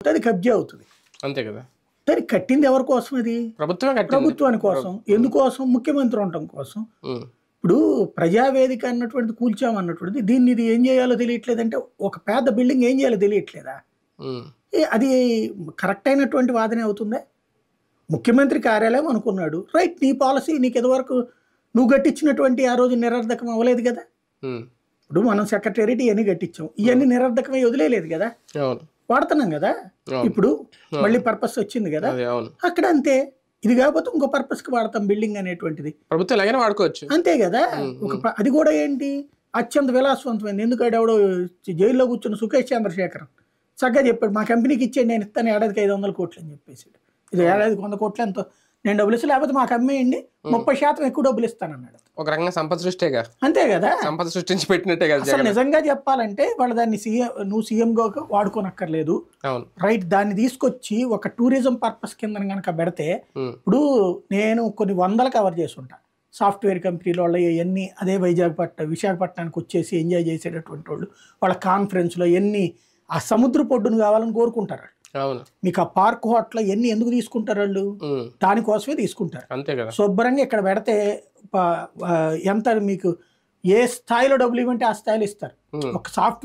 అది కబ్జా అవుతుంది. అంతే కదా. దానికి కట్టింది ఎవరి కోసం? అది ప్రభుత్వాని కోసం. ఎందుకోసం? ముఖ్యమంత్రి ఉండటం కోసం. ఇప్పుడు ప్రజావేదిక అన్నటువంటిది కూల్చామన్నటువంటిది దీన్ని ఇది ఏం చేయాలో తెలియట్లేదంటే ఒక పెద్ద బిల్డింగ్ ఏం చేయాలో తెలియట్లేదా? అది కరెక్ట్ అయినటువంటి వాదనే అవుతుందా? ముఖ్యమంత్రి కార్యాలయం అనుకున్నాడు, రైట్, నీ పాలసీ నీకు ఇదివరకు నువ్వు కట్టించినటువంటి ఆ రోజు నిరర్ధకం అవ్వలేదు కదా. ఇప్పుడు మనం సెక్రటేరియట్ ఇవన్నీ కట్టించాం, ఇవన్నీ నిరర్ధకమై వదిలేదు కదా, వాడుతున్నాం కదా. ఇప్పుడు మళ్ళీ పర్పస్ వచ్చింది కదా, అక్కడ అంతే. ఇది కాకపోతే ఇంకో పర్పస్ కి వాడతాం బిల్డింగ్ అనేటువంటిది, ప్రభుత్వం వాడుకోవచ్చు, అంతే కదా. అది కూడా ఏంటి అత్యంత విలాసవంతమైంది. ఎందుకంటే ఎవడో జైల్లో కూర్చున్న సుఖేష్ చంద్రశేఖర్ చక్కగా చెప్పాడు, మా కంపెనీకి ఇచ్చేయండి, నేను ఇస్తాను ఏడాదికి 500 కోట్లు అని చెప్పేసి. ఇది ఏడాదికి 100 కోట్లు ఎంతో నేను డబ్బులు ఇస్తా, లేకపోతే మాకు అమ్మేయండి 30% ఎక్కువ డబ్బులు ఇస్తానన్నాడు. ఒక రకంగా సంపద సృష్టిగా, అంతే కదా, సంపద సృష్టించి పెట్టినట్టే కదా. అసలు నిజంగా చెప్పాలంటే వాళ్ళు దాన్ని నువ్వు సీఎంగా వాడుకోనక్కర్లేదు, రైట్. దాన్ని తీసుకొచ్చి ఒక టూరిజం పర్పస్ కింద కనుక పెడితే, ఇప్పుడు నేను కొన్ని 100 కవర్ చేసి ఉంటా సాఫ్ట్వేర్ కంపెనీల వాళ్ళు ఎన్ని, అదే విశాఖపట్నానికి వచ్చేసి ఎంజాయ్ చేసేటటువంటి వాళ్ళు, వాళ్ళ కాన్ఫరెన్స్లో ఎన్ని ఆ సముద్ర పొడ్డును కావాలని కోరుకుంటారు. మీకు ఆ పార్క్ హోటల్ ఎన్ని ఎందుకు తీసుకుంటారు? వాళ్ళు దానికోసమే తీసుకుంటారు. శుభ్రంగా ఇక్కడ పెడితే ఎంత మీకు ఏ స్థాయిలో డబ్బులు ఇవ్వంటే ఆ స్థాయిలో ఇస్తారు. ఒక సాఫ్ట్వేర్